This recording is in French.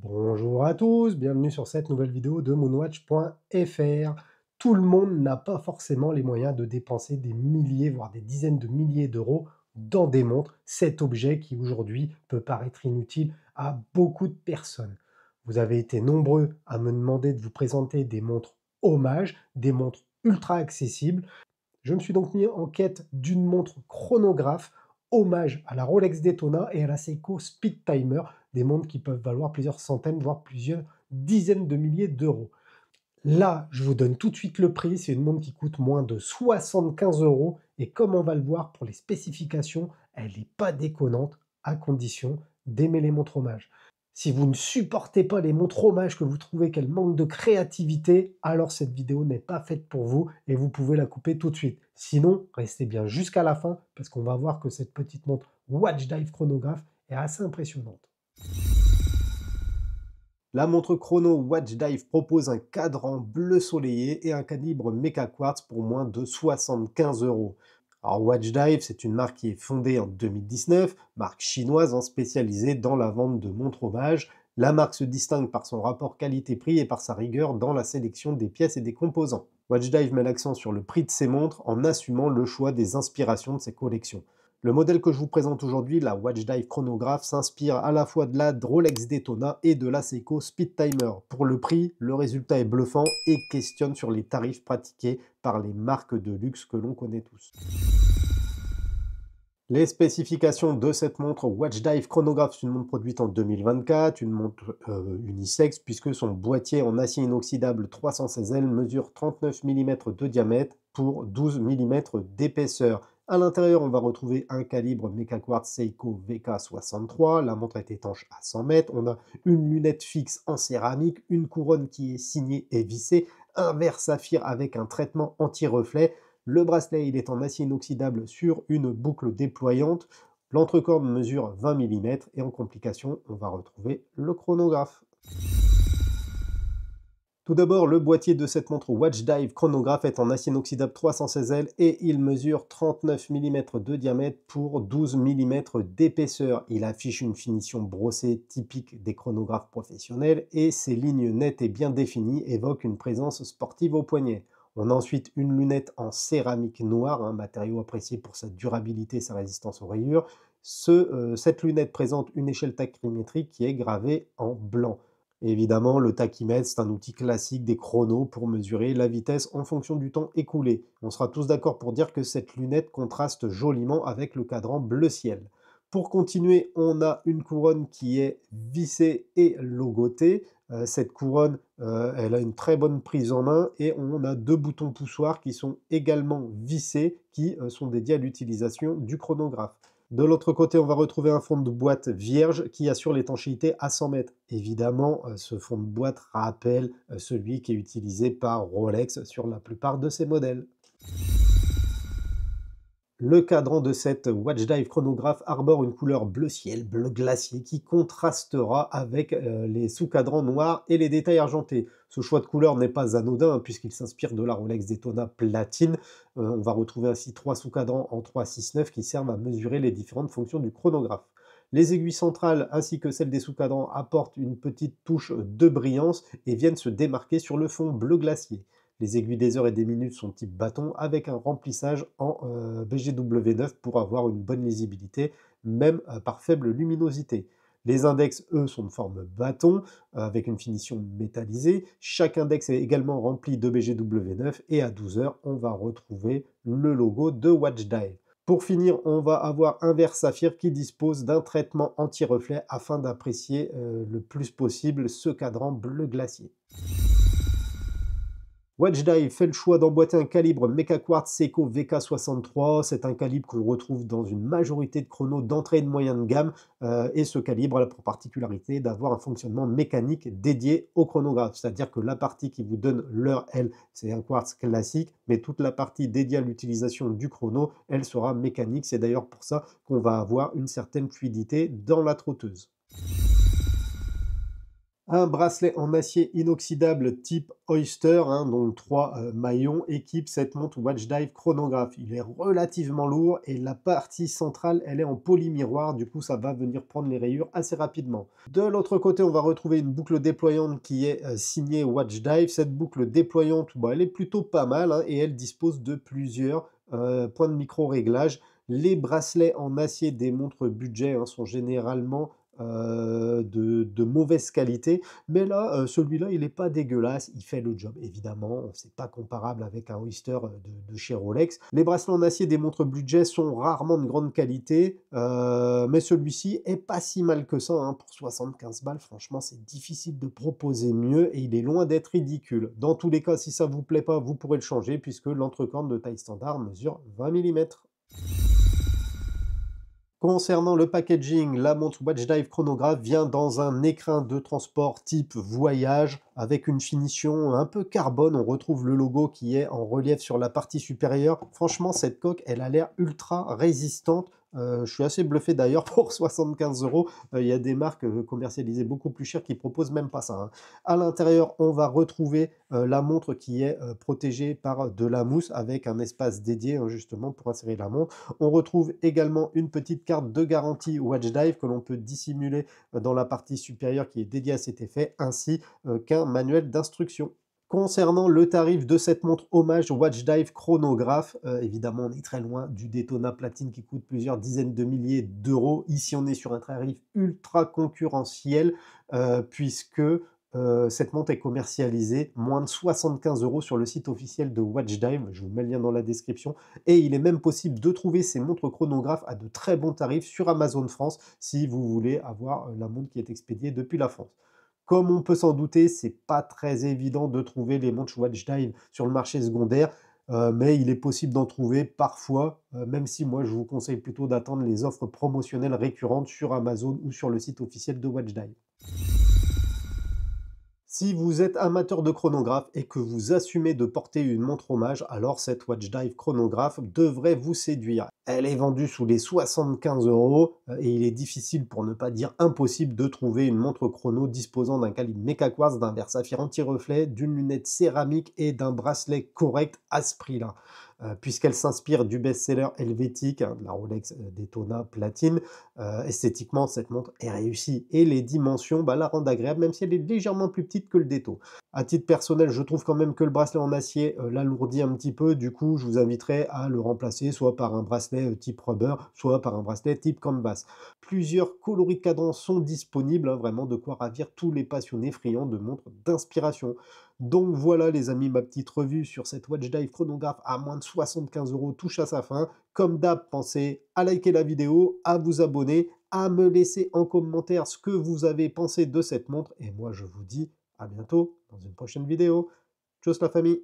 Bonjour à tous, bienvenue sur cette nouvelle vidéo de moonwatch.fr. Tout le monde n'a pas forcément les moyens de dépenser des milliers, voire des dizaines de milliers d'euros dans des montres, cet objet qui aujourd'hui peut paraître inutile à beaucoup de personnes. Vous avez été nombreux à me demander de vous présenter des montres hommage, des montres ultra accessibles. Je me suis donc mis en quête d'une montre chronographe, hommage à la Rolex Daytona et à la Seiko Speed Timer, des montres qui peuvent valoir plusieurs centaines, voire plusieurs dizaines de milliers d'euros. Là, je vous donne tout de suite le prix, c'est une montre qui coûte moins de 75 euros, et comme on va le voir pour les spécifications, elle n'est pas déconnante, à condition d'aimer les montres hommage. Si vous ne supportez pas les montres hommage, que vous trouvez qu'elles manquent de créativité, alors cette vidéo n'est pas faite pour vous et vous pouvez la couper tout de suite. Sinon, restez bien jusqu'à la fin parce qu'on va voir que cette petite montre Watch Dive chronographe est assez impressionnante. La montre chrono Watch Dive propose un cadran bleu soleillé et un calibre Mecha Quartz pour moins de 75 euros. Alors Watch Dive, c'est une marque qui est fondée en 2019, marque chinoise spécialisée dans la vente de montres hommage. La marque se distingue par son rapport qualité-prix et par sa rigueur dans la sélection des pièces et des composants. Watch Dive met l'accent sur le prix de ses montres en assumant le choix des inspirations de ses collections. Le modèle que je vous présente aujourd'hui, la Watch Dive chronographe, s'inspire à la fois de la Rolex Daytona et de la Seiko Speed Timer. Pour le prix, le résultat est bluffant et questionne sur les tarifs pratiqués par les marques de luxe que l'on connaît tous. Les spécifications de cette montre Watch Dive chronographe, c'est une montre produite en 2024, une montre unisexe puisque son boîtier en acier inoxydable 316L mesure 39 mm de diamètre pour 12 mm d'épaisseur. À l'intérieur, on va retrouver un calibre Mecha Quartz Seiko VK63, la montre est étanche à 100 mètres, on a une lunette fixe en céramique, une couronne qui est signée et vissée, un verre saphir avec un traitement anti-reflet. Le bracelet, il est en acier inoxydable sur une boucle déployante. L'entrecorde mesure 20 mm et en complication, on va retrouver le chronographe. Tout d'abord, le boîtier de cette montre Watch Dive chronographe est en acier inoxydable 316L et il mesure 39 mm de diamètre pour 12 mm d'épaisseur. Il affiche une finition brossée typique des chronographes professionnels et ses lignes nettes et bien définies évoquent une présence sportive au poignet. On a ensuite une lunette en céramique noire, un matériau apprécié pour sa durabilité et sa résistance aux rayures. Cette lunette présente une échelle tachymétrique qui est gravée en blanc. Et évidemment, le tachymètre, c'est un outil classique des chronos pour mesurer la vitesse en fonction du temps écoulé. On sera tous d'accord pour dire que cette lunette contraste joliment avec le cadran bleu ciel. Pour continuer, on a une couronne qui est vissée et logotée. Cette couronne, elle a une très bonne prise en main et on a deux boutons poussoirs qui sont également vissés, qui sont dédiés à l'utilisation du chronographe. De l'autre côté, on va retrouver un fond de boîte vierge qui assure l'étanchéité à 100 mètres. Évidemment, ce fond de boîte rappelle celui qui est utilisé par Rolex sur la plupart de ses modèles. Le cadran de cette Watch Dive chronographe arbore une couleur bleu ciel, bleu glacier, qui contrastera avec les sous-cadrans noirs et les détails argentés. Ce choix de couleur n'est pas anodin puisqu'il s'inspire de la Rolex Daytona platine. On va retrouver ainsi trois sous-cadrans en 369 qui servent à mesurer les différentes fonctions du chronographe. Les aiguilles centrales ainsi que celles des sous-cadrans apportent une petite touche de brillance et viennent se démarquer sur le fond bleu glacier. Les aiguilles des heures et des minutes sont type bâton avec un remplissage en BGW9 pour avoir une bonne lisibilité, même par faible luminosité. Les index, eux, sont de forme bâton avec une finition métallisée. Chaque index est également rempli de BGW9 et à 12 heures, on va retrouver le logo de Watch Dive. Pour finir, on va avoir un verre saphir qui dispose d'un traitement anti-reflet afin d'apprécier le plus possible ce cadran bleu glacier. Watch Dive fait le choix d'emboîter un calibre Mecha Quartz Seiko VK63. C'est un calibre qu'on retrouve dans une majorité de chronos d'entrée et de moyenne gamme. Et ce calibre a pour particularité d'avoir un fonctionnement mécanique dédié au chronographe. C'est-à-dire que la partie qui vous donne l'heure, elle, c'est un quartz classique. Mais toute la partie dédiée à l'utilisation du chrono, elle sera mécanique. C'est d'ailleurs pour ça qu'on va avoir une certaine fluidité dans la trotteuse. Un bracelet en acier inoxydable type Oyster, hein, donc 3 maillons, équipe cette montre Watch Dive chronographe. Il est relativement lourd et la partie centrale, elle est en polymiroir, du coup ça va venir prendre les rayures assez rapidement. De l'autre côté, on va retrouver une boucle déployante qui est signée Watch Dive. Cette boucle déployante, bah, elle est plutôt pas mal, hein, et elle dispose de plusieurs points de micro-réglage. Les bracelets en acier des montres budget, hein, sont généralement de mauvaise qualité, mais là, celui-là, il est pas dégueulasse, il fait le job. Évidemment, c'est pas comparable avec un Oyster, de chez Rolex. Les bracelets en acier des montres budget sont rarement de grande qualité, mais celui-ci est pas si mal que ça, hein. Pour 75 balles, franchement, c'est difficile de proposer mieux et il est loin d'être ridicule. Dans tous les cas, si ça vous plaît pas, vous pourrez le changer puisque l'entrecorne de taille standard mesure 20 millimètres. Concernant le packaging, la montre Watch Dive chronographe vient dans un écrin de transport type voyage avec une finition un peu carbone. On retrouve le logo qui est en relief sur la partie supérieure. Franchement, cette coque, elle a l'air ultra résistante. Je suis assez bluffé d'ailleurs pour 75 euros. Il y a des marques commercialisées beaucoup plus chères qui proposent même pas ça, hein. À l'intérieur, on va retrouver la montre qui est protégée par de la mousse avec un espace dédié, hein, justement pour insérer la montre. On retrouve également une petite carte de garantie Watch Dive que l'on peut dissimuler dans la partie supérieure qui est dédiée à cet effet, ainsi qu'un manuel d'instruction. Concernant le tarif de cette montre hommage Watch Dive chronographe, évidemment on est très loin du Daytona Platine qui coûte plusieurs dizaines de milliers d'euros. Ici on est sur un tarif ultra concurrentiel, puisque cette montre est commercialisée moins de 75 euros sur le site officiel de Watch Dive, je vous mets le lien dans la description, et il est même possible de trouver ces montres chronographes à de très bons tarifs sur Amazon France si vous voulez avoir la montre qui est expédiée depuis la France. Comme on peut s'en douter, c'est pas très évident de trouver les montres Watch Dive sur le marché secondaire, mais il est possible d'en trouver parfois, même si moi je vous conseille plutôt d'attendre les offres promotionnelles récurrentes sur Amazon ou sur le site officiel de Watch Dive. Si vous êtes amateur de chronographe et que vous assumez de porter une montre hommage, alors cette Watch Dive chronographe devrait vous séduire. Elle est vendue sous les 75 euros et il est difficile, pour ne pas dire impossible, de trouver une montre chrono disposant d'un calibre méca quartz, d'un verre saphir anti-reflet, d'une lunette céramique et d'un bracelet correct à ce prix-là. Puisqu'elle s'inspire du best-seller helvétique, hein, de la Rolex Daytona Platine. Esthétiquement, cette montre est réussie et les dimensions, bah, la rendent agréable, même si elle est légèrement plus petite que le Dato. À titre personnel, je trouve quand même que le bracelet en acier l'alourdit un petit peu. Du coup, je vous inviterai à le remplacer soit par un bracelet type rubber, soit par un bracelet type canvas. Plusieurs coloris de cadran sont disponibles, hein, vraiment de quoi ravir tous les passionnés friands de montres d'inspiration. Donc voilà les amis, ma petite revue sur cette Watch Dive chronographe à moins de 75 euros touche à sa fin. Comme d'hab, pensez à liker la vidéo, à vous abonner, à me laisser en commentaire ce que vous avez pensé de cette montre. Et moi, je vous dis à bientôt dans une prochaine vidéo. Tchuss la famille!